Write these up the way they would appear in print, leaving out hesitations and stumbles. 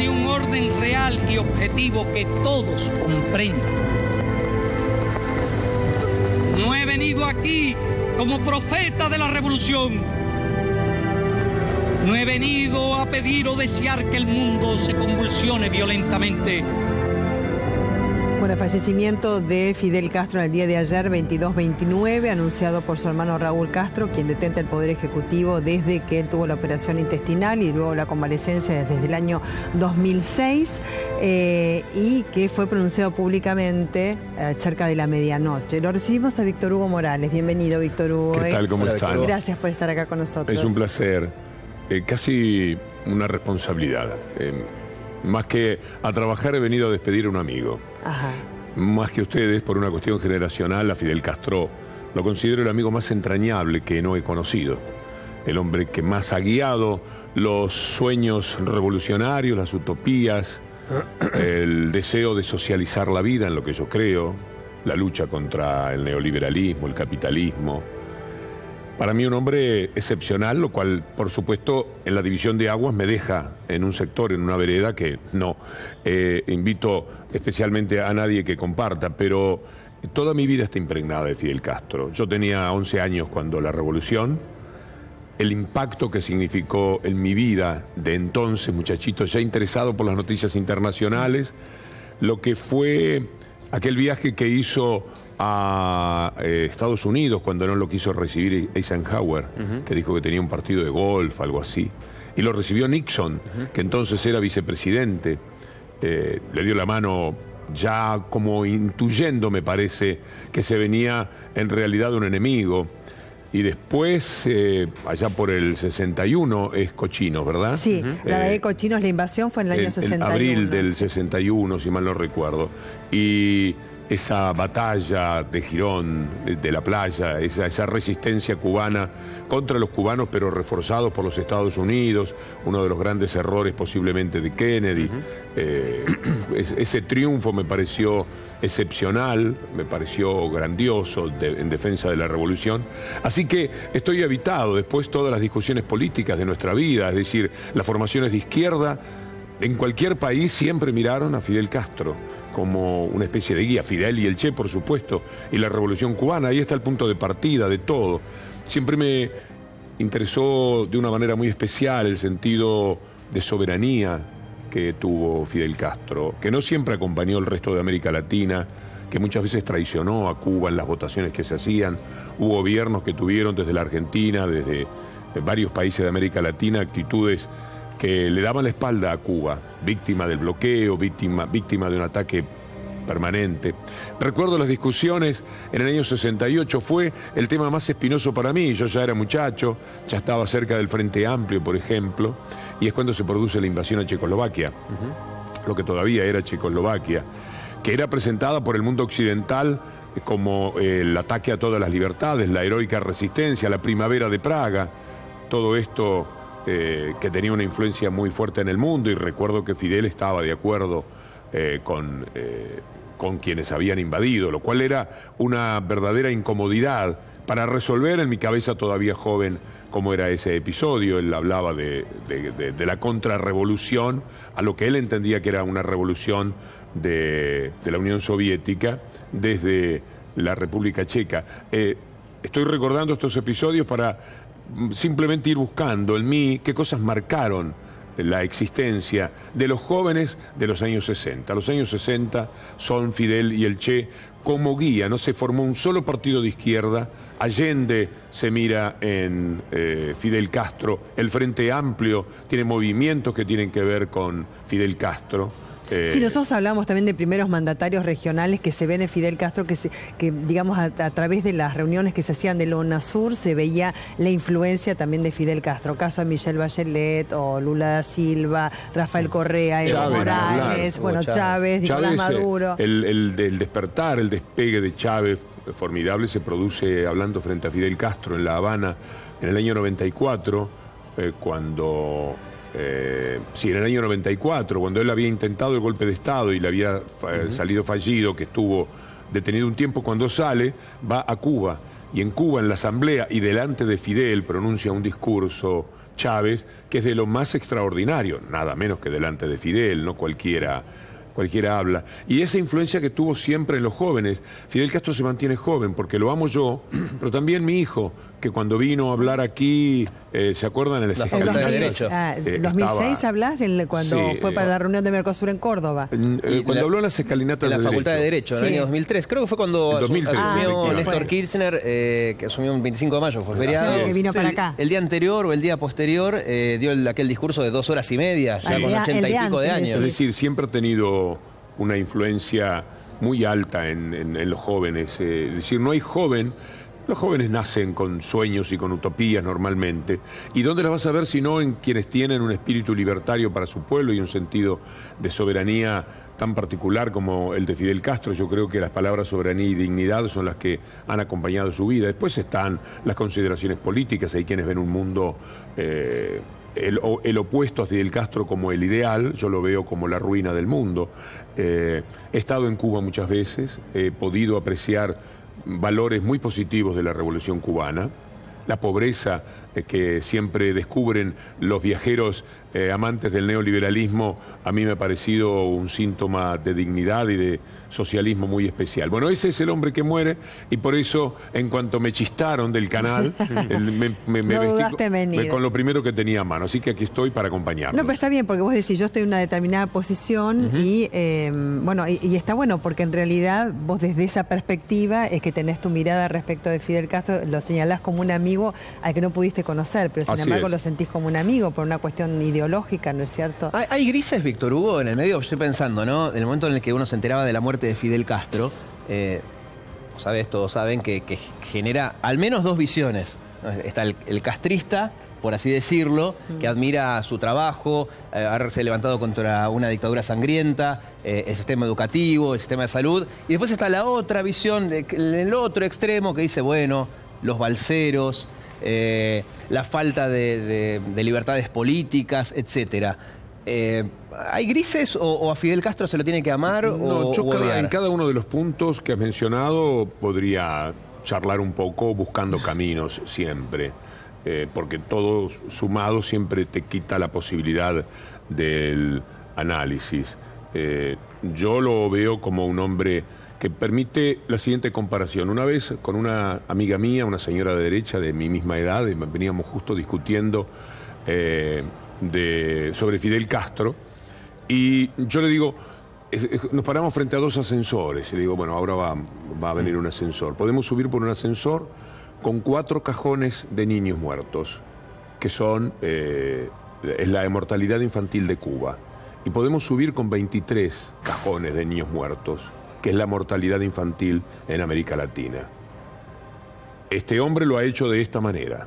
de un orden real y objetivo que todos comprendan. No he venido aquí como profeta de la revolución. No he venido a pedir o desear que el mundo se convulsione violentamente. Bueno, el fallecimiento de Fidel Castro en el día de ayer, 22/29, anunciado por su hermano Raúl Castro, quien detenta el Poder Ejecutivo desde que él tuvo la operación intestinal y luego la convalecencia desde el año 2006, y que fue pronunciado públicamente cerca de la medianoche. Lo recibimos a Víctor Hugo Morales. Bienvenido, Víctor Hugo. ¿Qué tal? ¿Cómo están? Gracias por estar acá con nosotros. Es un placer, casi una responsabilidad. Más que a trabajar he venido a despedir a un amigo. Ajá. Más que ustedes, por una cuestión generacional, a Fidel Castro lo considero el amigo más entrañable que no he conocido. El hombre que más ha guiado los sueños revolucionarios, las utopías, el deseo de socializar la vida en lo que yo creo, la lucha contra el neoliberalismo, el capitalismo. Para mí un hombre excepcional, lo cual, por supuesto, en la división de aguas me deja en un sector, en una vereda que no invito especialmente a nadie que comparta, pero toda mi vida está impregnada de Fidel Castro. Yo tenía 11 años cuando la revolución, el impacto que significó en mi vida de entonces, muchachito, ya interesado por las noticias internacionales, lo que fue aquel viaje que hizo a Estados Unidos cuando no lo quiso recibir Eisenhower, que dijo que tenía un partido de golf, algo así, y lo recibió Nixon, que entonces era vicepresidente. Le dio la mano ya como intuyendo, me parece, que se venía en realidad un enemigo. Y después, allá por el 61, es Cochinos, ¿verdad? Sí, la de Cochinos, la invasión fue en el año 61. En abril del 61, si mal no recuerdo. Y esa batalla de Girón, de la playa, esa resistencia cubana contra los cubanos, pero reforzados por los Estados Unidos, uno de los grandes errores posiblemente de Kennedy. Ese triunfo me pareció excepcional, me pareció grandioso en defensa de la revolución. Así que estoy habitado después todas las discusiones políticas de nuestra vida, es decir, las formaciones de izquierda en cualquier país siempre miraron a Fidel Castro como una especie de guía, Fidel y el Che, por supuesto, y la revolución cubana. Ahí está el punto de partida de todo. Siempre me interesó de una manera muy especial el sentido de soberanía que tuvo Fidel Castro, que no siempre acompañó el resto de América Latina, que muchas veces traicionó a Cuba en las votaciones que se hacían. Hubo gobiernos que tuvieron desde la Argentina, desde varios países de América Latina, actitudes que le daban la espalda a Cuba, víctima del bloqueo, víctima de un ataque permanente. Recuerdo las discusiones en el año 68, fue el tema más espinoso para mí. Yo ya era muchacho, ya estaba cerca del Frente Amplio, por ejemplo, y es cuando se produce la invasión a Checoslovaquia, lo que todavía era Checoslovaquia, que era presentada por el mundo occidental como el ataque a todas las libertades, la heroica resistencia, la primavera de Praga, todo esto que tenía una influencia muy fuerte en el mundo, y recuerdo que Fidel estaba de acuerdo con quienes habían invadido, lo cual era una verdadera incomodidad para resolver en mi cabeza todavía joven cómo era ese episodio. Él hablaba de la contrarrevolución, a lo que él entendía que era una revolución de la Unión Soviética desde la República Checa. Estoy recordando estos episodios para simplemente ir buscando en mí qué cosas marcaron la existencia de los jóvenes de los años 60. Los años 60 son Fidel y el Che como guía. No se formó un solo partido de izquierda. Allende se mira en Fidel Castro. El Frente Amplio tiene movimientos que tienen que ver con Fidel Castro. Sí, nosotros hablamos también de primeros mandatarios regionales que se ven en Fidel Castro, que digamos a través de las reuniones que se hacían de la UNASUR se veía la influencia también de Fidel Castro. Caso de Michelle Bachelet o Lula da Silva, Rafael Correa, Evo Morales, bueno, Chávez, Nicolás Maduro. El despertar, el despegue de Chávez formidable se produce hablando frente a Fidel Castro en La Habana en el año 94, cuando... en el año 94, cuando él había intentado el golpe de Estado y le había salido fallido, que estuvo detenido un tiempo, cuando sale, va a Cuba. Y en Cuba, en la asamblea y delante de Fidel, pronuncia un discurso Chávez, que es de lo más extraordinario, nada menos que delante de Fidel, no cualquiera habla. Y esa influencia que tuvo siempre en los jóvenes. Fidel Castro se mantiene joven porque lo amo yo, pero también mi hijo, que cuando vino a hablar aquí, ¿se acuerdan? En la Facultad de Derecho. 2006 hablas cuando fue para la reunión de Mercosur en Córdoba. Cuando habló en las escalinatas de la Facultad de Derecho, en el año 2003. Creo que fue cuando asumió Néstor Kirchner, que asumió un 25 de mayo, fue feriado. Que vino para acá. El día anterior o el día posterior dio aquel discurso de 2 horas y media, ya con 80 y pico de años. Es decir, siempre ha tenido una influencia muy alta en los jóvenes. Es decir, no hay joven. Los jóvenes nacen con sueños y con utopías normalmente. ¿Y dónde las vas a ver si no en quienes tienen un espíritu libertario para su pueblo y un sentido de soberanía tan particular como el de Fidel Castro? Yo creo que las palabras soberanía y dignidad son las que han acompañado su vida. Después están las consideraciones políticas. Hay quienes ven un mundo... el opuesto a Fidel Castro como el ideal, yo lo veo como la ruina del mundo. He estado en Cuba muchas veces, he podido apreciar valores muy positivos de la Revolución Cubana. La pobreza que siempre descubren los viajeros amantes del neoliberalismo, a mí me ha parecido un síntoma de dignidad y de socialismo muy especial. Bueno, ese es el hombre que muere y por eso, en cuanto me chistaron del canal, me vestí con lo primero que tenía a mano. Así que aquí estoy para acompañarlos. No, pero está bien, porque vos decís, yo estoy en una determinada posición y está bueno, porque en realidad vos desde esa perspectiva es que tenés tu mirada respecto de Fidel Castro, lo señalás como un amigo al que no pudiste conocer, pero sin embargo lo sentís como un amigo por una cuestión ideológica, ¿no es cierto? ¿Hay grises, Víctor Hugo, en el medio? Estoy pensando, ¿no? En el momento en el que uno se enteraba de la muerte de Fidel Castro, todos saben que genera al menos 2 visiones. Está el castrista, por así decirlo, que admira su trabajo, haberse levantado contra una dictadura sangrienta, el sistema educativo, el sistema de salud, y después está la otra visión, el otro extremo, que dice, bueno, los balseros, la falta de libertades políticas, etcétera. ¿Hay grises o a Fidel Castro se lo tiene que amar o odiar? En cada uno de los puntos que has mencionado podría charlar un poco buscando caminos siempre, porque todo sumado siempre te quita la posibilidad del análisis. Yo lo veo como un hombre que permite la siguiente comparación. Una vez con una amiga mía, una señora de derecha de mi misma edad, veníamos justo discutiendo sobre Fidel Castro, y yo le digo, nos paramos frente a 2 ascensores, y le digo, bueno, ahora va a venir un ascensor. Podemos subir por un ascensor con 4 cajones de niños muertos, que son es la mortalidad infantil de Cuba, y podemos subir con 23 cajones de niños muertos, que es la mortalidad infantil en América Latina. Este hombre lo ha hecho de esta manera.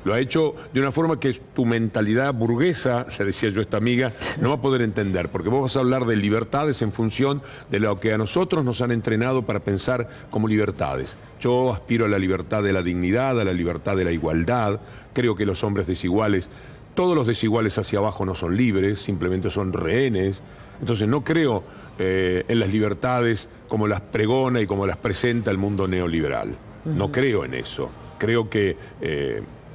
Lo ha hecho de una forma que tu mentalidad burguesa, le decía yo a esta amiga, no va a poder entender, porque vos vas a hablar de libertades en función de lo que a nosotros nos han entrenado para pensar como libertades. Yo aspiro a la libertad de la dignidad, a la libertad de la igualdad. Creo que los hombres desiguales, todos los desiguales hacia abajo no son libres, simplemente son rehenes. Entonces no creo en las libertades como las pregona y como las presenta el mundo neoliberal. No creo en eso. Creo que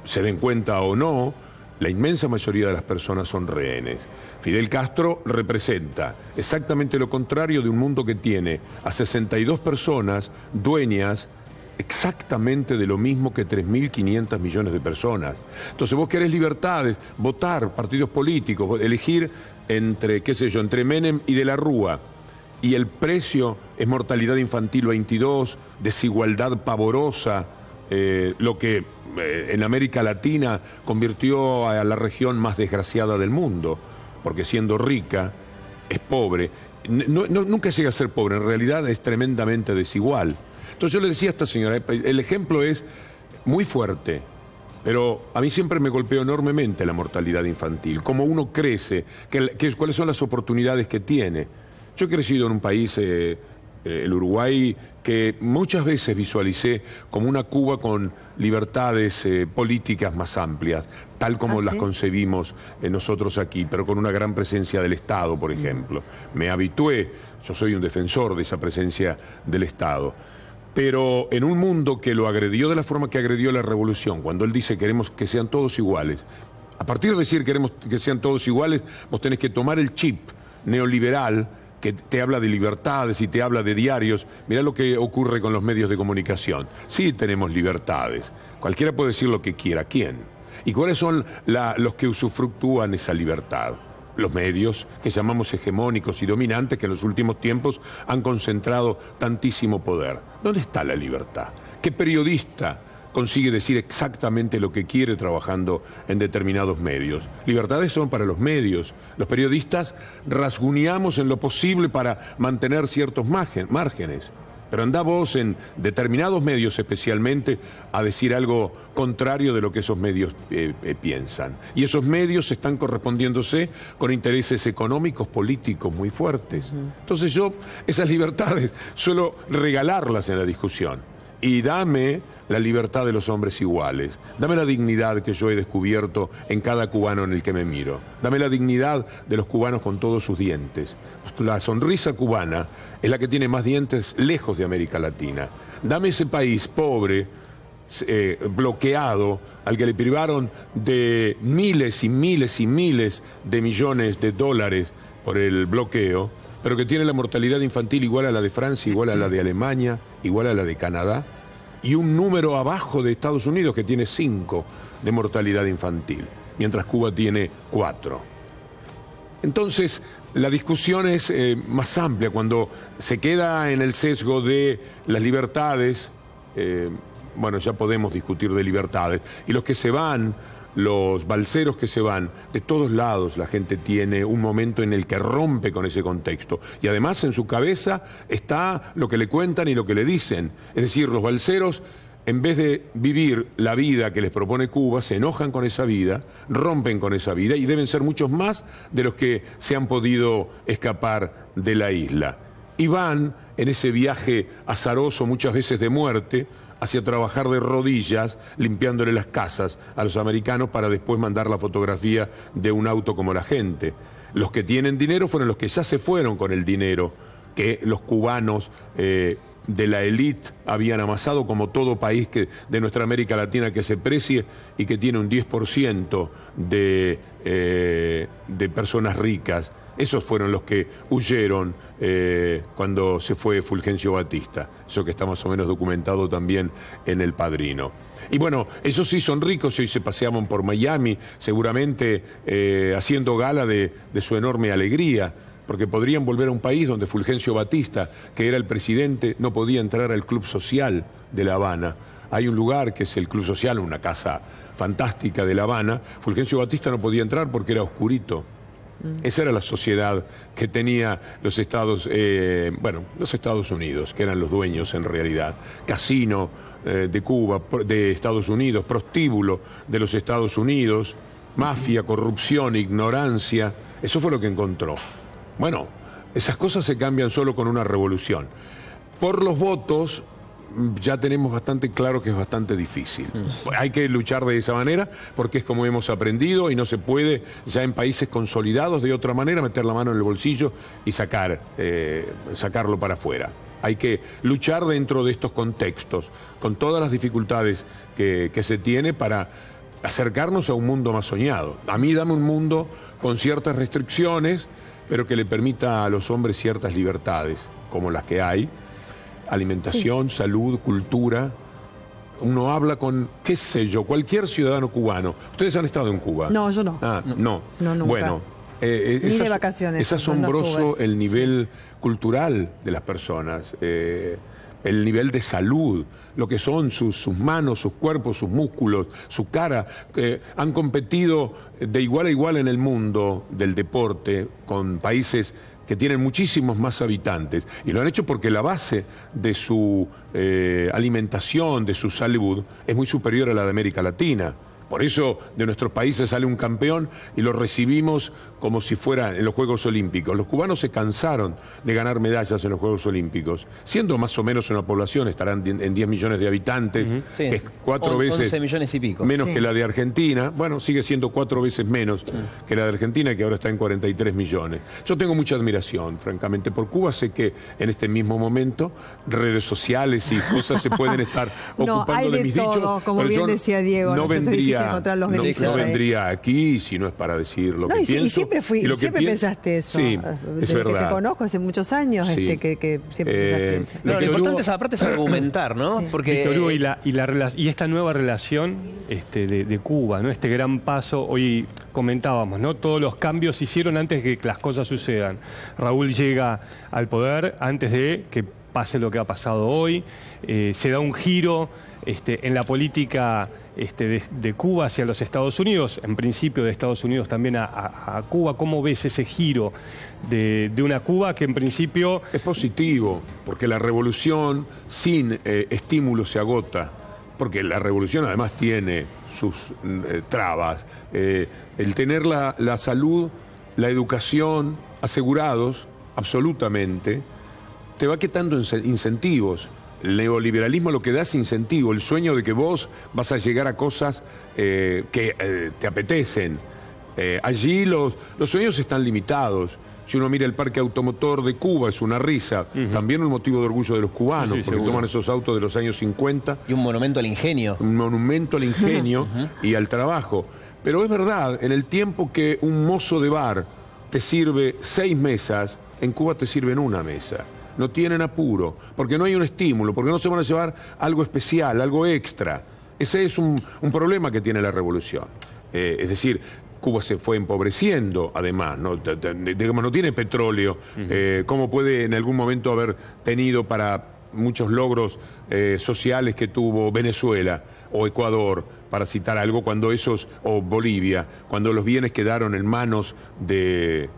se den cuenta o no, la inmensa mayoría de las personas son rehenes. Fidel Castro representa exactamente lo contrario de un mundo que tiene a 62 personas dueñas exactamente de lo mismo que 3.500 millones de personas. Entonces vos querés libertades, votar, partidos políticos, elegir entre, qué sé yo, entre Menem y De la Rúa, y el precio es mortalidad infantil 22, desigualdad pavorosa, lo que en América Latina convirtió a la región más desgraciada del mundo, porque siendo rica es pobre. Nunca llega a ser pobre, en realidad es tremendamente desigual. Entonces yo le decía a esta señora, el ejemplo es muy fuerte, pero a mí siempre me golpeó enormemente la mortalidad infantil, cómo uno crece, cuáles son las oportunidades que tiene. Yo he crecido en un país, el Uruguay, que muchas veces visualicé como una Cuba con libertades políticas más amplias, tal como las concebimos nosotros aquí, pero con una gran presencia del Estado, por ejemplo. Me habitué, yo soy un defensor de esa presencia del Estado. Pero en un mundo que lo agredió de la forma que agredió la revolución, cuando él dice queremos que sean todos iguales, a partir de decir queremos que sean todos iguales, vos tenés que tomar el chip neoliberal que te habla de libertades y te habla de diarios. Mirá lo que ocurre con los medios de comunicación. Sí tenemos libertades, cualquiera puede decir lo que quiera. ¿Quién? ¿Y cuáles son los que usufructúan esa libertad? Los medios que llamamos hegemónicos y dominantes, que en los últimos tiempos han concentrado tantísimo poder. ¿Dónde está la libertad? ¿Qué periodista consigue decir exactamente lo que quiere trabajando en determinados medios? Libertades son para los medios. Los periodistas rasguñamos en lo posible para mantener ciertos márgenes. Pero andá vos en determinados medios especialmente a decir algo contrario de lo que esos medios piensan. Y esos medios están correspondiéndose con intereses económicos, políticos muy fuertes. Entonces yo esas libertades suelo regalarlas en la discusión. Y dame la libertad de los hombres iguales. Dame la dignidad que yo he descubierto en cada cubano en el que me miro. Dame la dignidad de los cubanos con todos sus dientes. La sonrisa cubana es la que tiene más dientes lejos de América Latina. Dame ese país pobre, bloqueado, al que le privaron de miles y miles y miles de millones de dólares por el bloqueo, pero que tiene la mortalidad infantil igual a la de Francia, igual a la de Alemania, igual a la de Canadá, y un número abajo de Estados Unidos que tiene 5 de mortalidad infantil, mientras Cuba tiene 4. Entonces, la discusión es más amplia. Cuando se queda en el sesgo de las libertades, bueno, ya podemos discutir de libertades, y los que se van, los balseros que se van, de todos lados la gente tiene un momento en el que rompe con ese contexto. Y además en su cabeza está lo que le cuentan y lo que le dicen. Es decir, los balseros, en vez de vivir la vida que les propone Cuba, se enojan con esa vida, rompen con esa vida, y deben ser muchos más de los que se han podido escapar de la isla. Y van en ese viaje azaroso, muchas veces de muerte, hacia trabajar de rodillas, limpiándole las casas a los americanos para después mandar la fotografía de un auto como la gente. Los que tienen dinero fueron los que ya se fueron con el dinero que los cubanos de la élite habían amasado, como todo país de nuestra América Latina que se precie y que tiene un 10% de personas ricas. Esos fueron los que huyeron cuando se fue Fulgencio Batista. Eso que está más o menos documentado también en El Padrino. Y bueno, esos sí son ricos y hoy se paseaban por Miami, seguramente haciendo gala de su enorme alegría, porque podrían volver a un país donde Fulgencio Batista, que era el presidente, no podía entrar al Club Social de La Habana. Hay un lugar que es el Club Social, una casa fantástica de La Habana. Fulgencio Batista no podía entrar porque era oscurito. Esa era la sociedad que tenía los Estados Unidos, que eran los dueños en realidad. Casino de Cuba, de Estados Unidos, prostíbulo de los Estados Unidos, mafia, corrupción, ignorancia. Eso fue lo que encontró. Bueno, esas cosas se cambian solo con una revolución. Por los votos ya tenemos bastante claro que es bastante difícil. Hay que luchar de esa manera porque es como hemos aprendido y no se puede ya en países consolidados de otra manera meter la mano en el bolsillo y sacarlo para afuera. Hay que luchar dentro de estos contextos con todas las dificultades que se tiene para acercarnos a un mundo más soñado. A mí dame un mundo con ciertas restricciones, pero que le permita a los hombres ciertas libertades, como las que hay. Alimentación, salud, cultura. Uno habla con, qué sé yo, cualquier ciudadano cubano. ¿Ustedes han estado en Cuba? No, yo no. Ah, no. No, nunca. Bueno, ni de vacaciones. Es asombroso el nivel cultural de las personas, el nivel de salud, lo que son sus manos, sus cuerpos, sus músculos, su cara. Han competido de igual a igual en el mundo del deporte con países que tienen muchísimos más habitantes, y lo han hecho porque la base de su alimentación, de su salud, es muy superior a la de América Latina. Por eso de nuestros países sale un campeón y lo recibimos como si fuera en los Juegos Olímpicos. Los cubanos se cansaron de ganar medallas en los Juegos Olímpicos, siendo más o menos una población, estarán en 10 millones de habitantes, que es 4 veces 11 millones y pico. menos que la de Argentina. Bueno, sigue siendo 4 veces menos que la de Argentina, que ahora está en 43 millones. Yo tengo mucha admiración, francamente, por Cuba. Sé que en este mismo momento redes sociales y cosas se pueden estar ocupando hay de mis todo, dichos. como pero bien yo decía Diego, no vendría, encontrar los no grises, vendría aquí si no es para decir lo que y pienso. Y siempre pensaste eso. Sí, es Desde verdad. que te conozco hace muchos años, Sí. que siempre pensaste eso. Lo importante es, aparte, es argumentar, ¿no? Sí. Porque Víctor Hugo, y esta nueva relación de Cuba, ¿no? Este gran paso, hoy comentábamos, ¿no? Todos los cambios se hicieron antes de que las cosas sucedan. Raúl llega al poder antes de que pase lo que ha pasado hoy. Se da un giro en la política de Cuba hacia los Estados Unidos, en principio de Estados Unidos también a Cuba. ¿Cómo ves ese giro de una Cuba que en principio... Es positivo, porque la revolución sin estímulo se agota, porque la revolución además tiene sus trabas. El tener la salud, la educación asegurados absolutamente, te va quitando incentivos. El neoliberalismo lo que da es incentivo, el sueño de que vos vas a llegar a cosas que te apetecen. Allí los sueños están limitados. Si uno mira el parque automotor de Cuba, es una risa. También un motivo de orgullo de los cubanos, Sí, porque seguro. toman esos autos de los años 50. y un monumento al ingenio. Un monumento al ingenio y al trabajo. Pero es verdad, en el tiempo que un mozo de bar te sirve 6 mesas, en Cuba te sirven 1 mesa. No tienen apuro, porque no hay un estímulo, porque no se van a llevar algo especial, algo extra. Ese es un problema que tiene la revolución. Es decir, Cuba se fue empobreciendo, además, ¿no? Digamos, no tiene petróleo, como puede en algún momento haber tenido para muchos logros sociales que tuvo Venezuela o Ecuador, para citar algo, cuando o Bolivia, cuando los bienes quedaron en manos de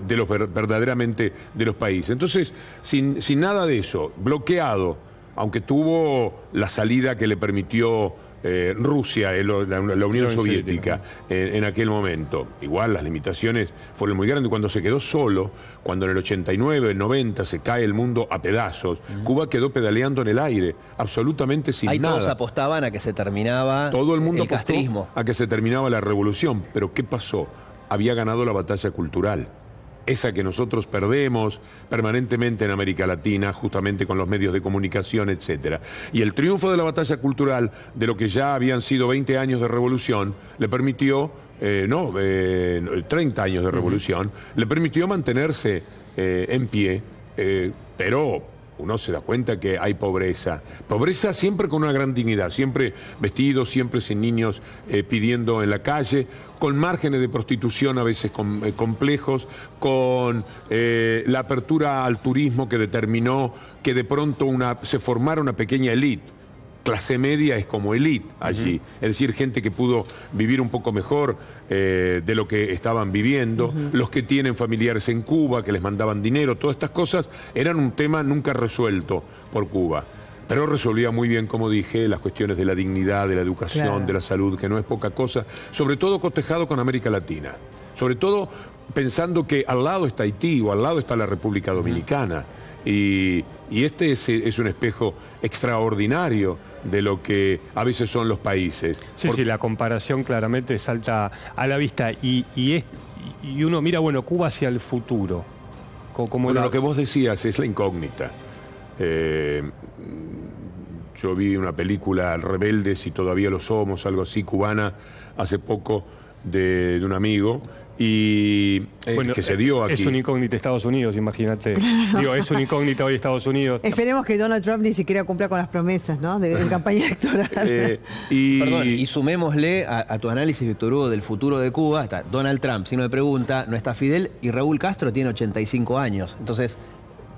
los verdaderamente de los países. Entonces, sin nada de eso, bloqueado, aunque tuvo la salida que le permitió Rusia, la Unión Soviética, en aquel momento. Igual las limitaciones fueron muy grandes. Cuando se quedó solo, cuando en el 89, el 90 se cae el mundo a pedazos, Cuba quedó pedaleando en el aire, absolutamente sin Ahí nada. todos apostaban a que se terminaba Todo el mundo apostó castrismo. a que se terminaba la revolución. Pero ¿qué pasó? Había ganado la batalla cultural. Esa que nosotros perdemos permanentemente en América Latina, justamente con los medios de comunicación, etc. Y el triunfo de la batalla cultural, de lo que ya habían sido 20 años de revolución, le permitió, 30 años de revolución, le permitió mantenerse en pie, pero uno se da cuenta que hay pobreza. Pobreza siempre con una gran dignidad, siempre vestidos, siempre sin niños pidiendo en la calle, con márgenes de prostitución a veces complejos, con la apertura al turismo que determinó que de pronto se formara una pequeña élite. Clase media es como élite allí, es decir, gente que pudo vivir un poco mejor de lo que estaban viviendo, los que tienen familiares en Cuba, que les mandaban dinero, todas estas cosas eran un tema nunca resuelto por Cuba. Pero resolvía muy bien, como dije, las cuestiones de la dignidad, de la educación, Claro. de la salud, que no es poca cosa, sobre todo cotejado con América Latina, sobre todo pensando que al lado está Haití o al lado está la República Dominicana. Y este es un espejo extraordinario de lo que a veces son los países. Sí, la comparación claramente salta a la vista y uno mira, bueno, Cuba hacia el futuro. Como Bueno, lo que vos decías es la incógnita. Yo vi una película, Rebeldes y todavía lo somos, algo así, cubana, hace poco, de un amigo, y que se dio aquí. Es una incógnita Estados Unidos, imagínate. Digo, es una incógnita hoy Estados Unidos. Esperemos que Donald Trump ni siquiera cumpla con las promesas, ¿no? En campaña electoral. Perdón, y sumémosle a tu análisis, Víctor Hugo, del futuro de Cuba. Está Donald Trump, si no me pregunta, no está Fidel, y Raúl Castro tiene 85 años. Entonces,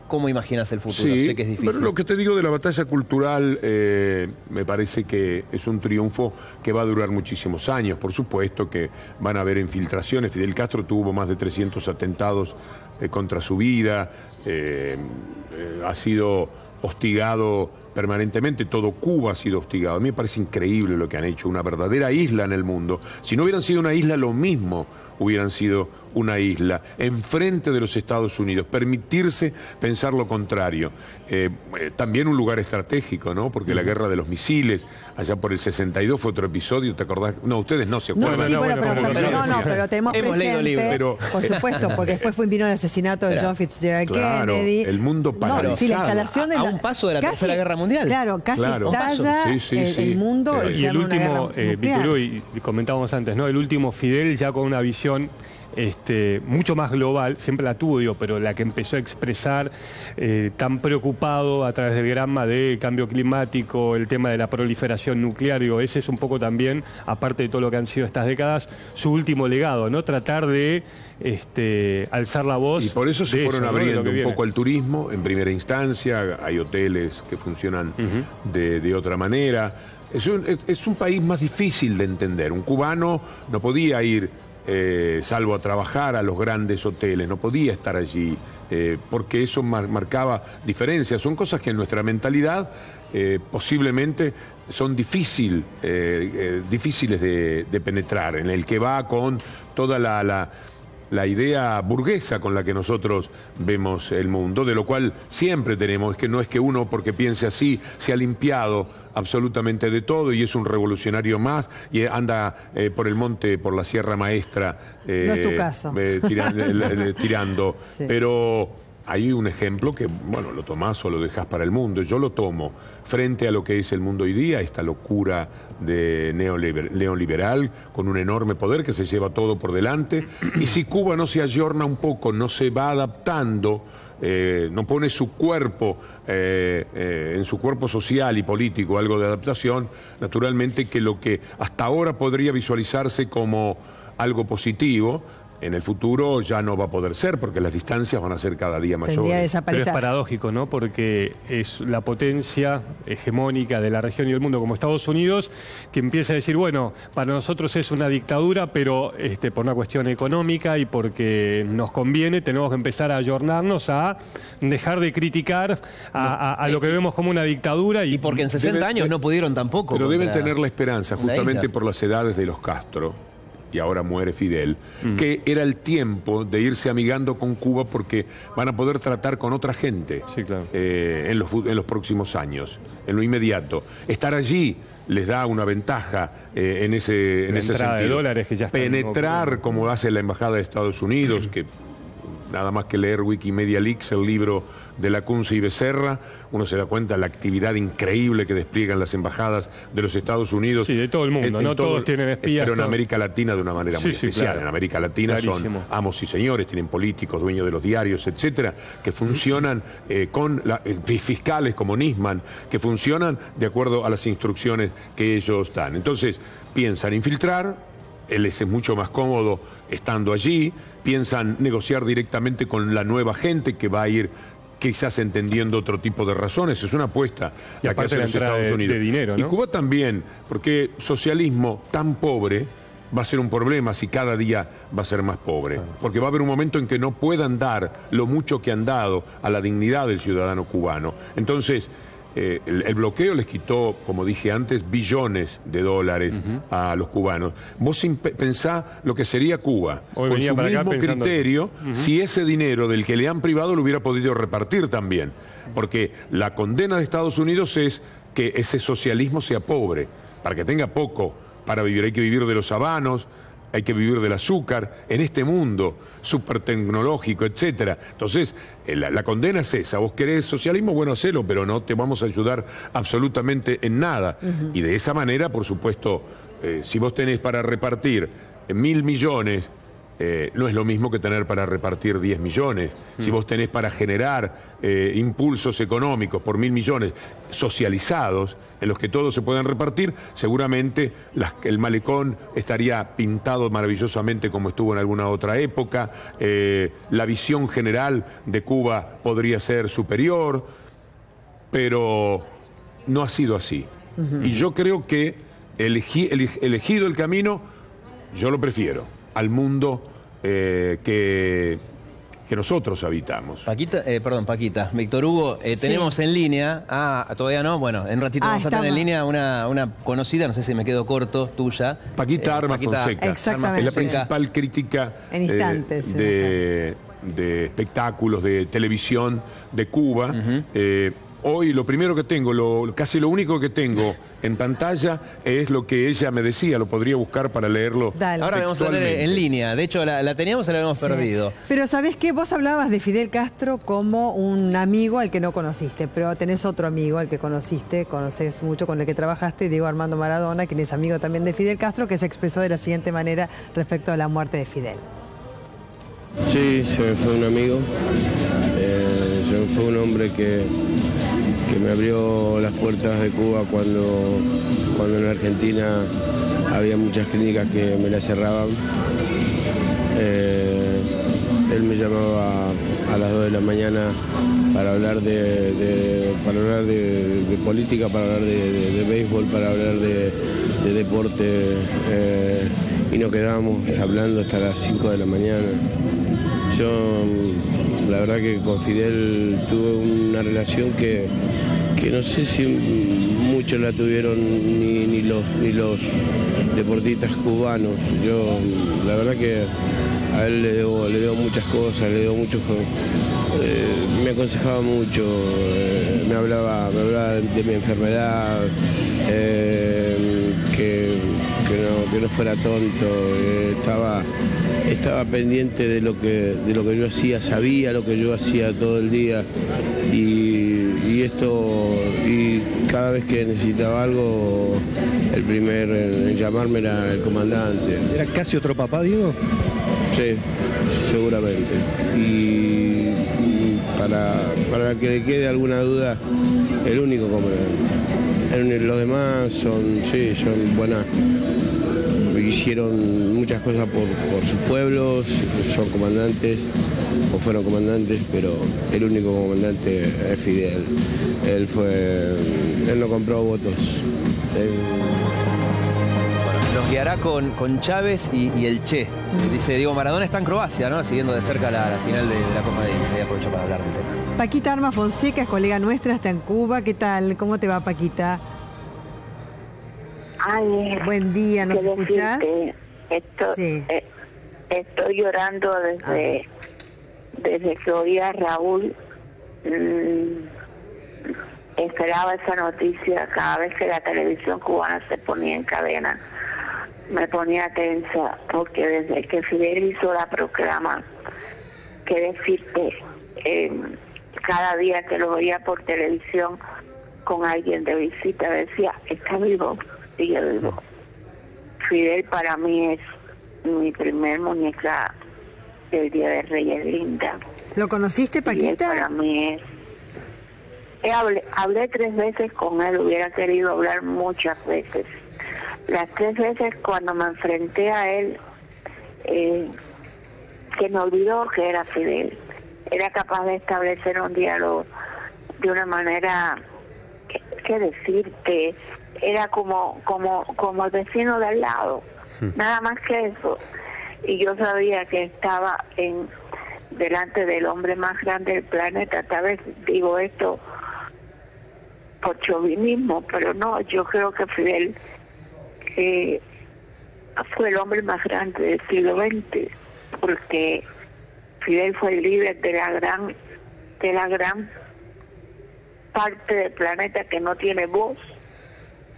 ¿cómo imaginas el futuro? Sí, sé que es difícil. pero lo que te digo de la batalla cultural me parece que es un triunfo que va a durar muchísimos años. Por supuesto que van a haber infiltraciones. Fidel Castro tuvo más de 300 atentados contra su vida, ha sido hostigado permanentemente, todo Cuba ha sido hostigado. A mí me parece increíble lo que han hecho, una verdadera isla en el mundo. Si no hubieran sido una isla, lo mismo hubieran sido una isla, enfrente de los Estados Unidos, permitirse pensar lo contrario. También un lugar estratégico, ¿no? Porque la guerra de los misiles, allá por el 62 fue otro episodio, ¿te acordás? No, ustedes no se acuerdan. No, sí, bueno, pero tenemos Hemos leído libros. presente, por supuesto, porque después vino el asesinato de John Fitzgerald Claro, Kennedy. el mundo paralizado. Sí, la instalación de A un paso de la Tercera Guerra Mundial. Claro, casi Claro. estalla Sí, el mundo Pero y Y se el llama una guerra último, nuclear. Vittorio, y comentábamos antes, ¿no? El último Fidel ya con una visión mucho más global, siempre la tuvo, digo, pero la que empezó a expresar tan preocupado a través del Granma de cambio climático, el tema de la proliferación nuclear, digo, ese es un poco también, aparte de todo lo que han sido estas décadas, su último legado, ¿no? Tratar de alzar la voz. Y por eso se de fueron ¿no? de abriendo lo que un viene. poco al turismo en primera instancia, hay hoteles que funcionan de otra manera. Es un país más difícil de entender. Un cubano no podía ir, salvo a trabajar, a los grandes hoteles, no podía estar allí, porque eso marcaba diferencias. Son cosas que en nuestra mentalidad posiblemente son difíciles de penetrar, en el que va con toda la idea burguesa con la que nosotros vemos el mundo, de lo cual siempre tenemos, es que no es que uno porque piense así se ha limpiado absolutamente de todo y es un revolucionario más y anda por el monte, por la Sierra Maestra. No es tu caso. Tirando. Sí. Pero hay un ejemplo que, bueno, lo tomás o lo dejás para el mundo. Yo lo tomo frente a lo que es el mundo hoy día, esta locura de neoliberal con un enorme poder que se lleva todo por delante. Y si Cuba no se ayorna un poco, no se va adaptando, no pone su cuerpo en su cuerpo social y político algo de adaptación, naturalmente que lo que hasta ahora podría visualizarse como algo positivo, en el futuro ya no va a poder ser, porque las distancias van a ser cada día Tendría que mayores. Pero es desaparecer. paradójico, ¿no? Porque es la potencia hegemónica de la región y del mundo como Estados Unidos que empieza a decir, bueno, para nosotros es una dictadura, pero por una cuestión económica y porque nos conviene, tenemos que empezar a ayornarnos a dejar de criticar a lo que vemos como una dictadura. Y porque en 60 años no pudieron tampoco. Pero deben contra tener la esperanza, la justamente isla. por las edades de los Castro, y ahora muere Fidel, que era el tiempo de irse amigando con Cuba porque van a poder tratar con otra gente Sí, claro. en los próximos años, en lo inmediato. Estar allí les da una ventaja en ese entrada de sentido. dólares que ya están Penetrar, ocurriendo. como hace la Embajada de Estados Unidos, que nada más que leer Wikimedia Leaks, el libro de Lacunza y Becerra, uno se da cuenta de la actividad increíble que despliegan las embajadas de los Estados Unidos. Sí, de todo el mundo, ¿no? Todos tienen espías, Pero en todo. América Latina de una manera muy Sí, sí, especial. claro. En América Latina Clarísimo. son amos y señores, tienen políticos, dueños de los diarios, etcétera, que funcionan con fiscales como Nisman, que funcionan de acuerdo a las instrucciones que ellos dan. Entonces, piensan infiltrar, les es mucho más cómodo estando allí, piensan negociar directamente con la nueva gente que va a ir quizás entendiendo otro tipo de razones. Es una apuesta Y la que aparte hacen la los entrada Estados Unidos. de dinero, Y ¿no? Cuba también, porque socialismo tan pobre va a ser un problema si cada día va a ser más pobre. Porque va a haber un momento en que no puedan dar lo mucho que han dado a la dignidad del ciudadano cubano. Entonces, el bloqueo les quitó, como dije antes, billones de dólares a los cubanos. Vos pensá lo que sería Cuba, Hoy con venía su para acá mismo pensando- criterio, si ese dinero del que le han privado lo hubiera podido repartir también. Porque la condena de Estados Unidos es que ese socialismo sea pobre, para que tenga poco para vivir. Hay que vivir de los habanos, hay que vivir del azúcar, en este mundo súper tecnológico, etcétera. Entonces, la condena es esa. Vos querés socialismo, bueno, hacelo, pero no te vamos a ayudar absolutamente en nada. Y de esa manera, por supuesto, si vos tenés para repartir 1.000 millones, no es lo mismo que tener para repartir 10 millones. Si vos tenés para generar impulsos económicos por 1.000 millones socializados, en los que todos se puedan repartir, seguramente el malecón estaría pintado maravillosamente como estuvo en alguna otra época, la visión general de Cuba podría ser superior, pero no ha sido así. Y yo creo que elegido el camino, yo lo prefiero al mundo que que nosotros habitamos. Paquita, Víctor Hugo, tenemos en línea, todavía no, bueno, en un ratito vamos a tener en línea una conocida, no sé si me quedo corto, tuya. Paquita Armas Fonseca. Exactamente. Es la principal crítica en instantes, de espectáculos, de televisión de Cuba. Hoy lo primero que tengo, casi lo único que tengo en pantalla es lo que ella me decía, lo podría buscar para leerlo. Dale. Ahora vamos a tener en línea, de hecho la teníamos y la habíamos perdido. Pero ¿sabés qué? Vos hablabas de Fidel Castro como un amigo al que no conociste, pero tenés otro amigo al que conocés mucho, con el que trabajaste, Diego Armando Maradona, quien es amigo también de Fidel Castro, que se expresó de la siguiente manera respecto a la muerte de Fidel. Sí, se me fue un amigo, se me fue un hombre que me abrió las puertas de Cuba cuando en Argentina había muchas clínicas que me las cerraban. Él me llamaba a las 2 de la mañana para hablar de política, para hablar de béisbol, para hablar de deporte, y nos quedábamos hablando hasta las 5 de la mañana. Yo, la verdad que con Fidel tuve una relación que no sé si muchos la tuvieron ni los deportistas cubanos. Yo, la verdad que a él le debo muchas cosas, le debo mucho, me aconsejaba mucho, me hablaba de mi enfermedad, que no fuera tonto, estaba pendiente de lo que yo hacía, sabía lo que yo hacía todo el día y cada vez que necesitaba algo, el primer en llamarme era el comandante. ¿Era casi otro papá, Diego? Sí, seguramente. Y para que le quede alguna duda, el único comandante. Los demás son buenas. Hicieron muchas cosas por sus pueblos, son comandantes o fueron comandantes, pero el único comandante es Fidel. Él no compró votos. Bueno, nos guiará con Chávez y el Che. Dice Diego Maradona está en Croacia, ¿no? Siguiendo de cerca la final de la Copa Davis. Ahí aprovecho para hablar del tema. Paquita Armas Fonseca es colega nuestra, está en Cuba. ¿Qué tal? ¿Cómo te va, Paquita? Ay, buen día, ¿nos escuchás? Sí. Estoy llorando desde que oí a Raúl. Esperaba esa noticia cada vez que la televisión cubana se ponía en cadena. Me ponía tensa, porque desde que Fidel hizo la proclama, que decirte, cada día que lo veía por televisión con alguien de visita, decía, está vivo. Y yo digo, Fidel para mí es mi primer muñeca del Día de Reyes linda. ¿Lo conociste, Paquita? Fidel para mí es... Hablé 3 veces con él, hubiera querido hablar muchas veces. Las 3 veces cuando me enfrenté a él, que me olvidó que era Fidel. Era capaz de establecer un diálogo de una manera, ¿qué decirte? Era como el vecino de al lado, nada más que eso. Y yo sabía que estaba delante del hombre más grande del planeta. Tal vez digo esto por chauvinismo, pero no, yo creo que Fidel fue el hombre más grande del siglo XX, porque Fidel fue el líder de la gran parte del planeta que no tiene voz,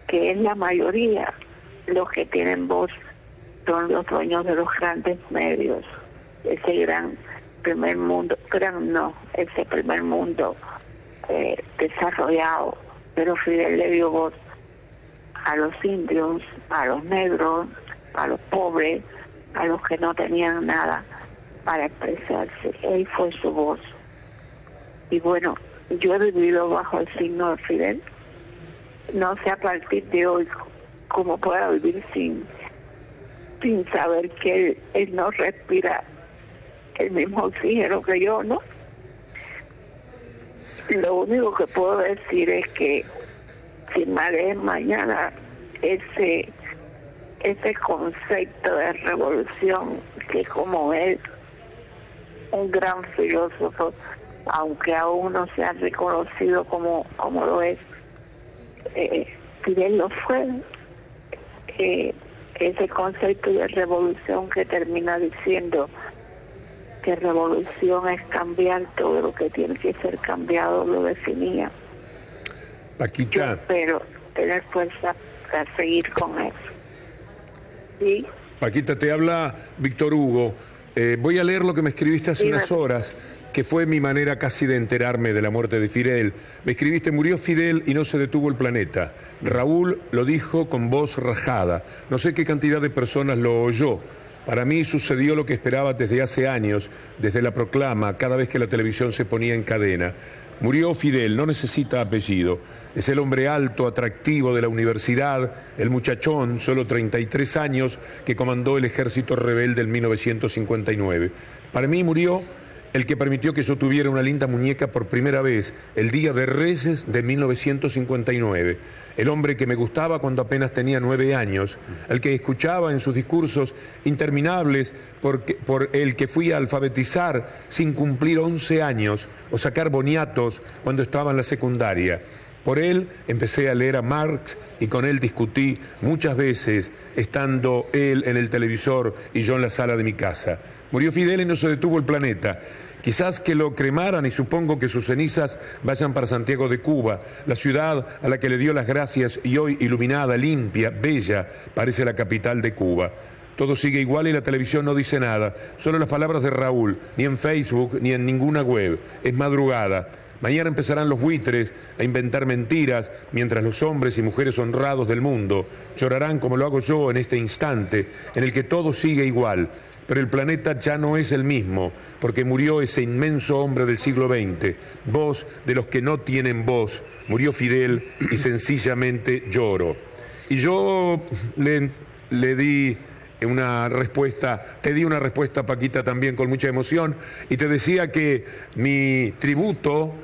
que es la mayoría. Los que tienen voz son los dueños de los grandes medios, ese primer mundo desarrollado. Pero Fidel le dio voz a los indios, a los negros, a los pobres, a los que no tenían nada para expresarse. Él fue su voz. Y bueno, yo he vivido bajo el signo de Fidel. No sé a partir de hoy cómo pueda vivir sin saber que él no respira el mismo oxígeno que yo, ¿no? Lo único que puedo decir es que si me leen mañana ese concepto de revolución, que como él un gran filósofo, aunque aún no se ha reconocido como lo es. Fidel lo fue. Ese concepto de revolución que termina diciendo que revolución es cambiar todo lo que tiene que ser cambiado, lo definía. Paquita. Yo espero tener fuerza para seguir con eso. ¿Sí? Paquita, te habla Víctor Hugo. Voy a leer lo que me escribiste hace unas horas, que fue mi manera casi de enterarme de la muerte de Fidel. Me escribiste: murió Fidel y no se detuvo el planeta. Raúl lo dijo con voz rajada. No sé qué cantidad de personas lo oyó. Para mí sucedió lo que esperaba desde hace años, desde la proclama, cada vez que la televisión se ponía en cadena. Murió Fidel, no necesita apellido. Es el hombre alto, atractivo de la universidad, el muchachón, solo 33 años, que comandó el ejército rebelde en 1959. Para mí murió el que permitió que yo tuviera una linda muñeca por primera vez, el Día de Reyes de 1959. El hombre que me gustaba cuando apenas tenía 9 años, el que escuchaba en sus discursos interminables por el que fui a alfabetizar sin cumplir 11 años o sacar boniatos cuando estaba en la secundaria. Por él empecé a leer a Marx y con él discutí muchas veces, estando él en el televisor y yo en la sala de mi casa. Murió Fidel y no se detuvo el planeta. Quizás que lo cremaran y supongo que sus cenizas vayan para Santiago de Cuba, la ciudad a la que le dio las gracias y hoy iluminada, limpia, bella, parece la capital de Cuba. Todo sigue igual y la televisión no dice nada, solo las palabras de Raúl, ni en Facebook ni en ninguna web. Es madrugada. Mañana empezarán los buitres a inventar mentiras, mientras los hombres y mujeres honrados del mundo llorarán como lo hago yo en este instante, en el que todo sigue igual. Pero el planeta ya no es el mismo, porque murió ese inmenso hombre del siglo XX, voz de los que no tienen voz. Murió Fidel y sencillamente lloro. Y yo le di una respuesta, te di una respuesta, Paquita, también con mucha emoción, y te decía que mi tributo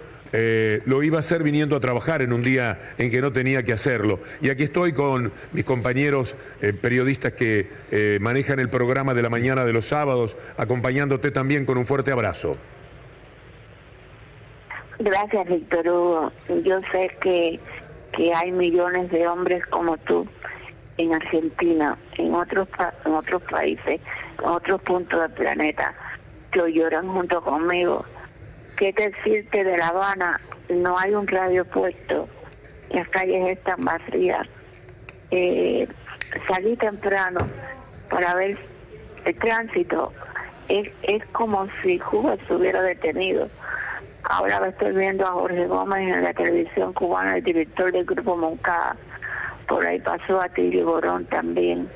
lo iba a hacer viniendo a trabajar en un día en que no tenía que hacerlo. Y aquí estoy con mis compañeros periodistas que manejan el programa de la mañana de los sábados, acompañándote también con un fuerte abrazo. Gracias, Víctor Hugo. Yo sé que hay millones de hombres como tú en Argentina, en otros países, en otros puntos del planeta, que lloran junto conmigo. ¿Qué decirte de La Habana? No hay un radio puesto, las calles están vacías. Salí temprano para ver el tránsito. Es como si Cuba estuviera detenido. Ahora lo estoy viendo a Jorge Gómez en la televisión cubana, el director del Grupo Moncada. Por ahí pasó a Tilio Borón también.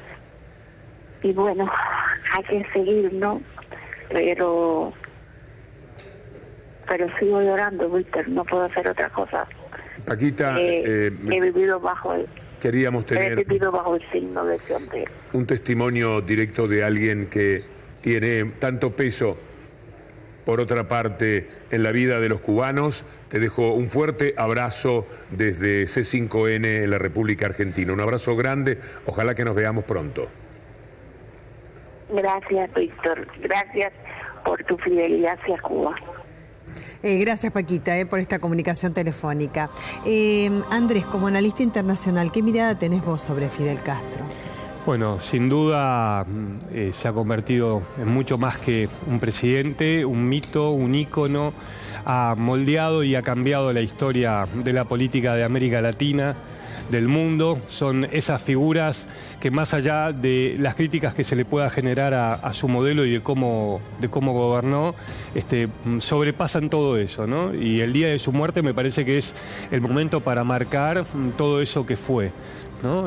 Y bueno, hay que seguir, ¿no? Pero sigo llorando, Víctor, no puedo hacer otra cosa. Paquita, he vivido bajo el signo de ese hombre. Un testimonio directo de alguien que tiene tanto peso, por otra parte, en la vida de los cubanos. Te dejo un fuerte abrazo desde C5N en la República Argentina. Un abrazo grande, ojalá que nos veamos pronto. Gracias, Víctor. Gracias por tu fidelidad hacia Cuba. Gracias, Paquita, por esta comunicación telefónica. Andrés, como analista internacional, ¿qué mirada tenés vos sobre Fidel Castro? Bueno, sin duda se ha convertido en mucho más que un presidente, un mito, un ícono. Ha moldeado y ha cambiado la historia de la política de América Latina, del mundo. Son esas figuras que, más allá de las críticas que se le pueda generar a su modelo y de cómo gobernó, sobrepasan todo eso, ¿no? Y el día de su muerte me parece que es el momento para marcar todo eso que fue, ¿no?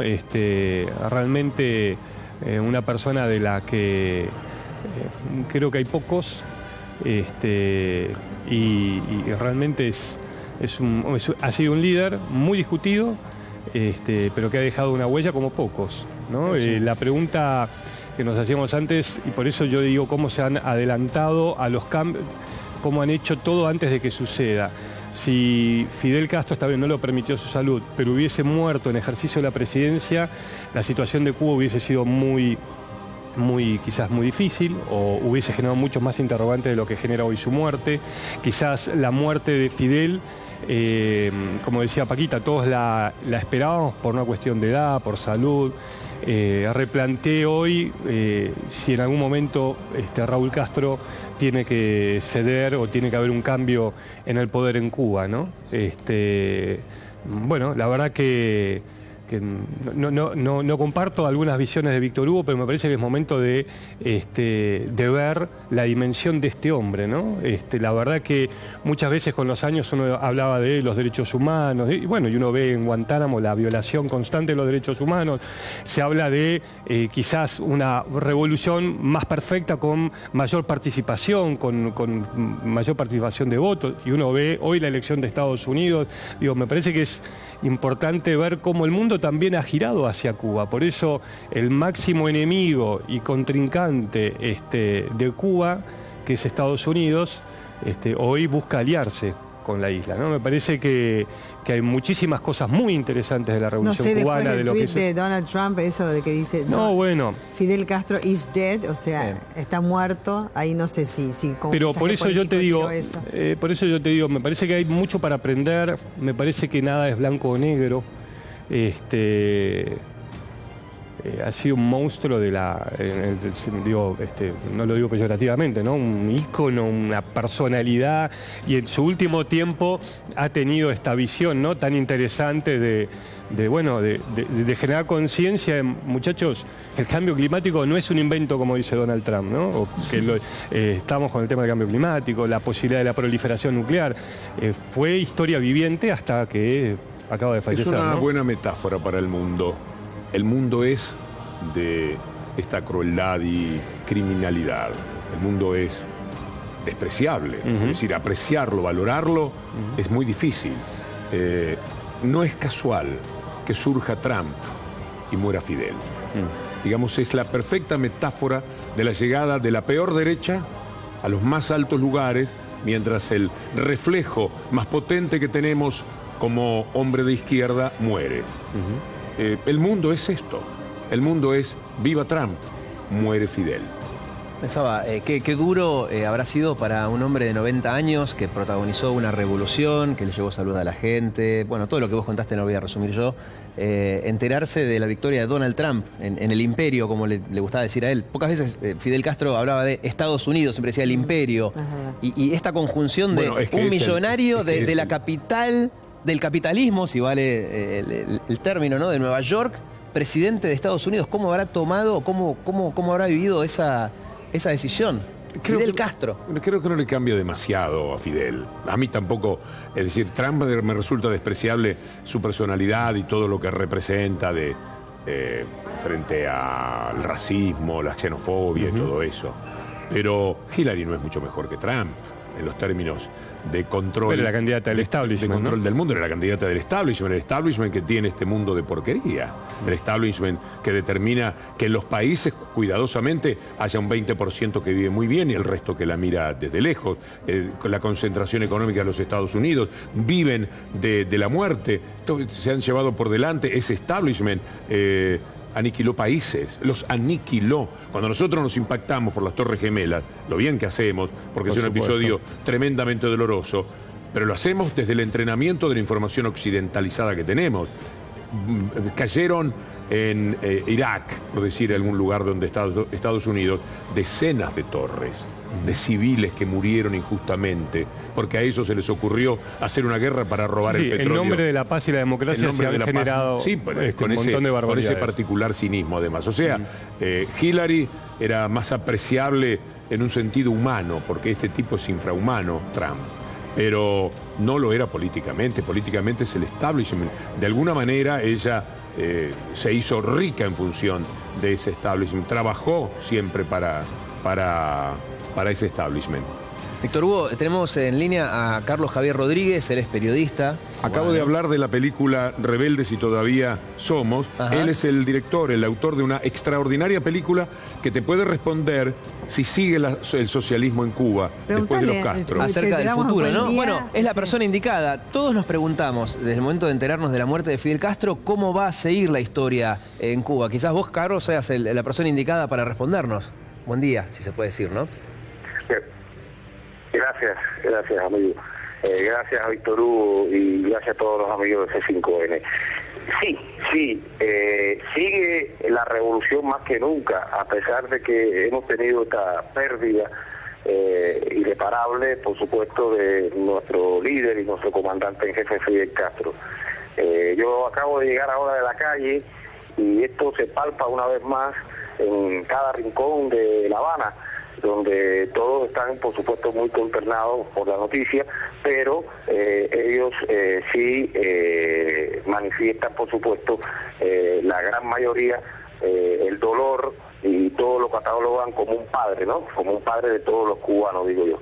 Realmente una persona de la que creo que hay pocos, y realmente ha sido un líder muy discutido, pero que ha dejado una huella como pocos, ¿no? La pregunta que nos hacíamos antes, y por eso yo digo cómo se han adelantado a los cambios, cómo han hecho todo antes de que suceda. Si Fidel Castro, esta vez no lo permitió su salud, pero hubiese muerto en ejercicio de la presidencia, la situación de Cuba hubiese sido muy quizás muy difícil, o hubiese generado muchos más interrogantes de lo que genera hoy su muerte. Quizás la muerte de Fidel, como decía Paquita, todos la esperábamos por una cuestión de edad, por salud. Replanteé hoy si en algún momento Raúl Castro tiene que ceder o tiene que haber un cambio en el poder en Cuba, ¿no? Bueno, la verdad que no comparto algunas visiones de Víctor Hugo, pero me parece que es momento de ver la dimensión de este hombre, ¿no? La verdad que muchas veces con los años uno hablaba de los derechos humanos, y bueno, y uno ve en Guantánamo la violación constante de los derechos humanos. Se habla de quizás una revolución más perfecta con mayor participación, con mayor participación de votos, y uno ve hoy la elección de Estados Unidos. Digo, me parece que es importante ver cómo el mundo también ha girado hacia Cuba. Por eso el máximo enemigo y contrincante de Cuba, que es Estados Unidos, hoy busca aliarse con la isla, ¿no? Me parece que hay muchísimas cosas muy interesantes de la Revolución Cubana. De lo que de Donald Trump, eso de que dice bueno, Fidel Castro is dead, o sea, está muerto. Ahí no sé si pero por eso yo te digo, me parece que hay mucho para aprender. Me parece que nada es blanco o negro. Ha sido un monstruo de no lo digo peyorativamente, ¿no? Un ícono, una personalidad, y en su último tiempo ha tenido esta visión, ¿no?, tan interesante de generar conciencia. Muchachos, el cambio climático no es un invento, como dice Donald Trump, ¿no? O que estamos con el tema del cambio climático, la posibilidad de la proliferación nuclear. Fue historia viviente hasta que acaba de fallecer. Es una ¿no? buena metáfora para el mundo. El mundo es de esta crueldad y criminalidad. El mundo es despreciable. Es decir, apreciarlo, valorarlo, es muy difícil. No es casual que surja Trump y muera Fidel. Digamos, es la perfecta metáfora de la llegada de la peor derecha a los más altos lugares, mientras el reflejo más potente que tenemos como hombre de izquierda muere. El mundo es esto. El mundo es viva Trump, muere Fidel. Pensaba, qué duro habrá sido para un hombre de 90 años que protagonizó una revolución, que le llevó salud a la gente. Bueno, todo lo que vos contaste no lo voy a resumir yo. Enterarse de la victoria de Donald Trump en el imperio, como le gustaba decir a él. Pocas veces Fidel Castro hablaba de Estados Unidos, siempre decía el imperio. Y esta conjunción de un millonario de la capital del capitalismo, si vale el término, ¿no?, de Nueva York, presidente de Estados Unidos. ¿Cómo habrá tomado, cómo habrá vivido esa decisión? Fidel Castro. Creo que no le cambia demasiado a Fidel. A mí tampoco. Es decir, Trump me resulta despreciable su personalidad y todo lo que representa frente al racismo, la xenofobia y todo eso. Pero Hillary no es mucho mejor que Trump en los términos de control. Era la candidata del establishment, de control del mundo, era la candidata del establishment. El establishment que tiene este mundo de porquería. El establishment que determina que en los países, cuidadosamente, haya un 20% que vive muy bien y el resto que la mira desde lejos. Con la concentración económica de los Estados Unidos, viven de la muerte. Se han llevado por delante ese establishment. Aniquiló países, los aniquiló. Cuando nosotros nos impactamos por las Torres Gemelas, lo bien que hacemos, porque es un episodio tremendamente doloroso, pero lo hacemos desde el entrenamiento de la información occidentalizada que tenemos. Cayeron en Irak, por decir algún lugar donde Estados Unidos, decenas de torres de civiles que murieron injustamente, porque a ellos se les ocurrió hacer una guerra para robar el petróleo. En nombre de la paz y la democracia se han generado un montón de barbaridades. Con ese particular cinismo, además. O sea, Hillary era más apreciable en un sentido humano, porque este tipo es infrahumano, Trump. Pero no lo era políticamente. Políticamente es el establishment. De alguna manera ella se hizo rica en función de ese establishment. Trabajó siempre para ese establishment. Víctor Hugo, tenemos en línea a Carlos Javier Rodríguez, él es periodista. Acabo de hablar de la película Rebeldes y todavía somos. Ajá. Él es el director, el autor de una extraordinaria película que te puede responder si sigue el socialismo en Cuba después de los Castro. Acerca del futuro, ¿no? Bueno, es la Sí. persona indicada. Todos nos preguntamos, desde el momento de enterarnos de la muerte de Fidel Castro, cómo va a seguir la historia en Cuba. Quizás vos, Carlos, seas la persona indicada para respondernos. Buen día, si se puede decir, ¿no? Gracias amigo. Gracias a Víctor Hugo y gracias a todos los amigos de C5N. Sí, sigue la revolución más que nunca, a pesar de que hemos tenido esta pérdida irreparable, por supuesto, de nuestro líder y nuestro comandante en jefe Fidel Castro. Yo acabo de llegar ahora de la calle y esto se palpa una vez más en cada rincón de La Habana, donde todos están, por supuesto, muy consternados por la noticia, pero ellos sí manifiestan, por supuesto, la gran mayoría, el dolor, y todos lo catalogan como un padre, ¿no? Como un padre de todos los cubanos, digo yo.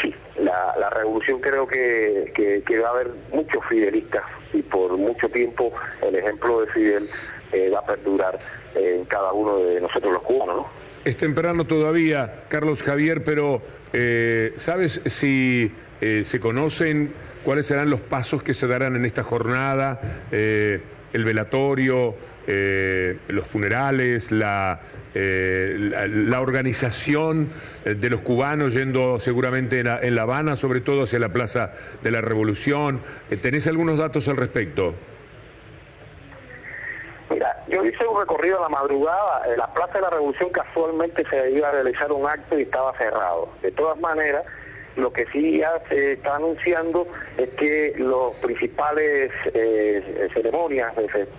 Sí, la revolución creo que va a haber muchos fidelistas y por mucho tiempo el ejemplo de Fidel va a perdurar en cada uno de nosotros los cubanos, ¿no? Es temprano todavía, Carlos Javier, pero ¿sabes si se conocen cuáles serán los pasos que se darán en esta jornada? El velatorio, los funerales, la organización de los cubanos yendo seguramente en La Habana, sobre todo hacia la Plaza de la Revolución. ¿Tenés algunos datos al respecto? Mira, yo hice un recorrido a la madrugada, en la Plaza de la Revolución casualmente se iba a realizar un acto y estaba cerrado. De todas maneras, lo que sí ya se está anunciando es que los principales ceremonias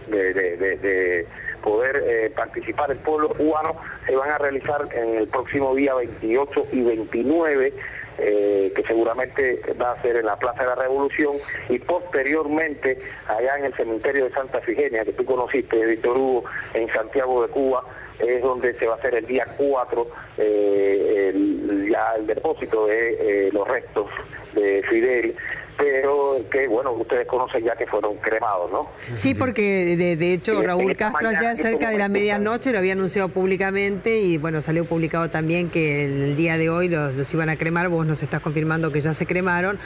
de poder participar el pueblo cubano se van a realizar en el próximo día 28 y 29, que seguramente va a ser en la Plaza de la Revolución, y posteriormente allá en el cementerio de Santa Efigenia, que tú conociste, Víctor Hugo, en Santiago de Cuba, es donde se va a hacer el día 4 ya el depósito de los restos de Fidel, pero que, bueno, ustedes conocen ya que fueron cremados, ¿no? Sí, porque de hecho Raúl Castro ayer cerca de la medianoche lo había anunciado públicamente y, bueno, salió publicado también que el día de hoy los iban a cremar. Vos nos estás confirmando que ya se cremaron,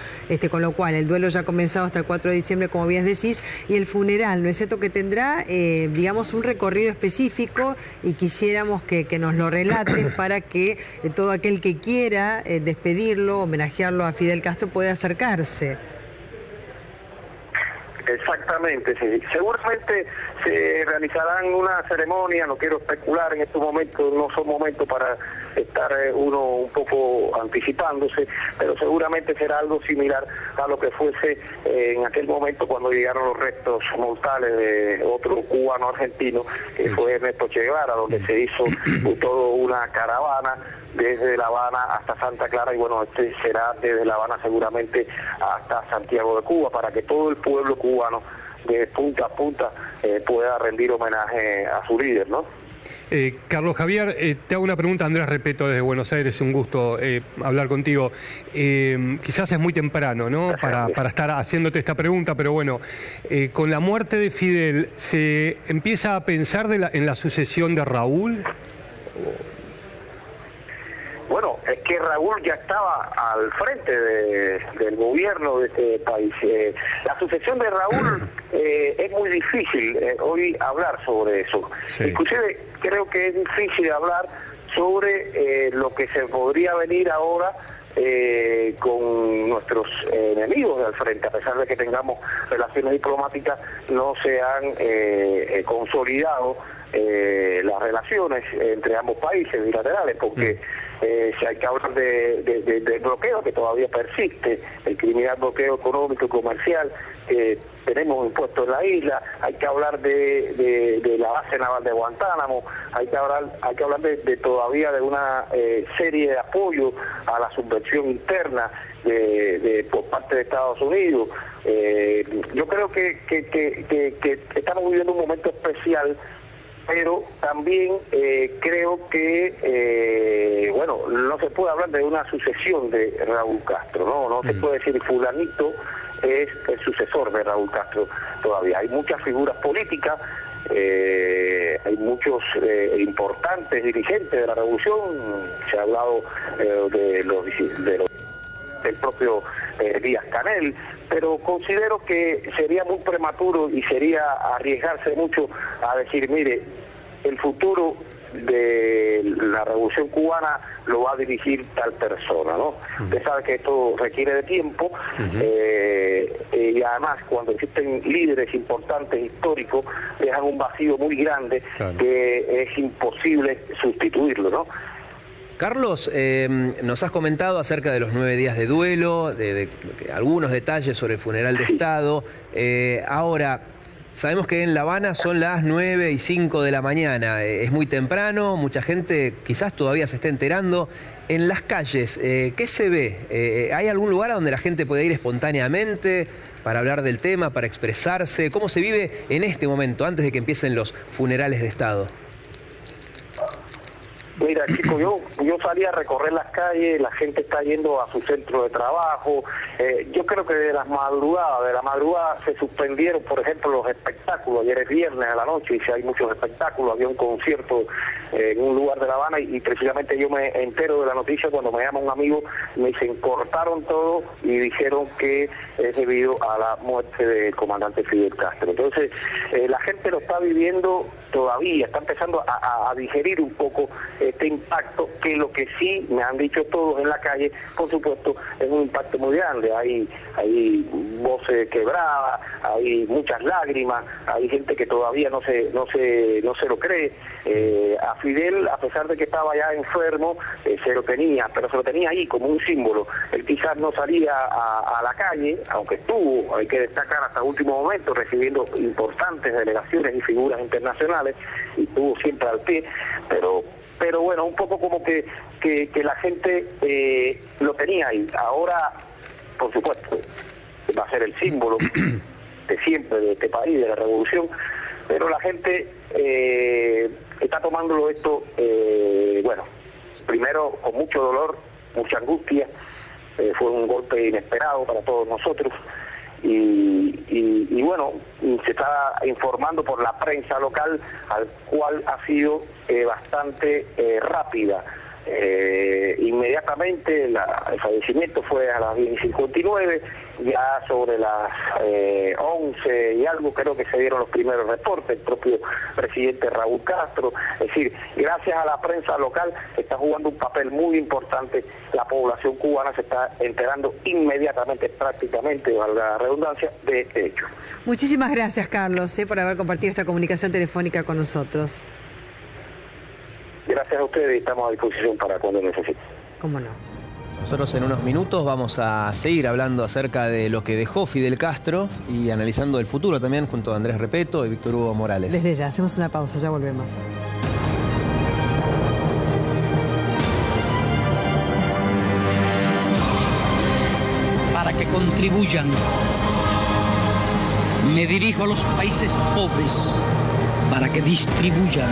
con lo cual el duelo ya ha comenzado hasta el 4 de diciembre, como bien decís, y el funeral, ¿no es cierto?, que tendrá, digamos, un recorrido específico, y quisiéramos que nos lo relates para que todo aquel que quiera despedirlo, homenajearlo a Fidel Castro pueda acercarse. Exactamente, sí. Seguramente se realizarán una ceremonia, no quiero especular en estos momentos, no son momentos para estar uno un poco anticipándose, pero seguramente será algo similar a lo que fuese en aquel momento cuando llegaron los restos mortales de otro cubano argentino, que fue Ernesto Che Guevara, donde se hizo toda una caravana desde La Habana hasta Santa Clara, y bueno, este será desde La Habana seguramente hasta Santiago de Cuba, para que todo el pueblo cubano de punta a punta pueda rendir homenaje a su líder, ¿no? Carlos Javier, te hago una pregunta, Andrés Repeto desde Buenos Aires, un gusto hablar contigo. Quizás es muy temprano, ¿no?, para estar haciéndote esta pregunta, pero bueno, con la muerte de Fidel, ¿se empieza a pensar en la sucesión de Raúl? Bueno, es que Raúl ya estaba al frente del gobierno de este país. La sucesión de Raúl es muy difícil hoy hablar sobre eso. Sí. Inclusive creo que es difícil hablar sobre lo que se podría venir ahora con nuestros enemigos del frente, a pesar de que tengamos relaciones diplomáticas, no se han consolidado las relaciones entre ambos países bilaterales, porque si hay que hablar del bloqueo que todavía persiste, el criminal bloqueo económico y comercial que tenemos impuesto en la isla, hay que hablar de la base naval de Guantánamo, hay que hablar de todavía de una serie de apoyo a la subversión interna por parte de Estados Unidos. Yo creo que estamos viviendo un momento especial pero también creo que, bueno, no se puede hablar de una sucesión de Raúl Castro, no se puede decir fulanito es el sucesor de Raúl Castro todavía. Hay muchas figuras políticas, hay muchos importantes dirigentes de la revolución, se ha hablado del propio Díaz Canel, pero considero que sería muy prematuro y sería arriesgarse mucho a decir, mire, el futuro de la revolución cubana lo va a dirigir tal persona, ¿no? Usted sabe que esto requiere de tiempo, y además cuando existen líderes importantes históricos dejan un vacío muy grande, claro, que es imposible sustituirlo, ¿no? Carlos, nos has comentado acerca de los 9 días de duelo, de algunos detalles sobre el funeral de Estado. Ahora, sabemos que en La Habana son las 9:05 de la mañana. Es muy temprano, mucha gente quizás todavía se esté enterando. En las calles, ¿qué se ve? ¿Hay algún lugar a donde la gente puede ir espontáneamente para hablar del tema, para expresarse? ¿Cómo se vive en este momento, antes de que empiecen los funerales de Estado? Mira, chicos, yo salí a recorrer las calles, la gente está yendo a su centro de trabajo. Yo creo que de la madrugada se suspendieron, por ejemplo, los espectáculos. Ayer es viernes a la noche y si hay muchos espectáculos, había un concierto en un lugar de La Habana y precisamente yo me entero de la noticia cuando me llama un amigo, me dicen, cortaron todo y dijeron que es debido a la muerte del comandante Fidel Castro. Entonces, la gente lo está viviendo todavía, está empezando a digerir un poco este impacto, que lo que sí me han dicho todos en la calle, por supuesto, es un impacto muy grande. Hay voces quebradas, hay muchas lágrimas, hay gente que todavía no se lo cree. A Fidel, a pesar de que estaba ya enfermo, se lo tenía, pero se lo tenía ahí como un símbolo. Él quizás no salía a la calle, aunque estuvo, hay que destacar, hasta el último momento recibiendo importantes delegaciones y figuras internacionales, y estuvo siempre al pie, pero bueno, un poco como que la gente lo tenía ahí. Ahora, por supuesto, va a ser el símbolo de siempre de este país, de la revolución, pero la gente está tomándolo esto, bueno, primero con mucho dolor, mucha angustia. Fue un golpe inesperado para todos nosotros. Y bueno, se está informando por la prensa local, al cual ha sido bastante rápida. Inmediatamente el fallecimiento fue a las 10:59, ya sobre las 11 y algo creo que se dieron los primeros reportes, el propio presidente Raúl Castro. Es decir, gracias a la prensa local está jugando un papel muy importante, la población cubana se está enterando inmediatamente, prácticamente, valga la redundancia, de este hecho. Muchísimas gracias, Carlos, por haber compartido esta comunicación telefónica con nosotros. Gracias a ustedes y estamos a disposición para cuando necesiten. ¿Cómo no? Nosotros en unos minutos vamos a seguir hablando acerca de lo que dejó Fidel Castro y analizando el futuro también junto a Andrés Repeto y Víctor Hugo Morales. Desde ya, hacemos una pausa, ya volvemos. Para que contribuyan, me dirijo a los países pobres para que distribuyan.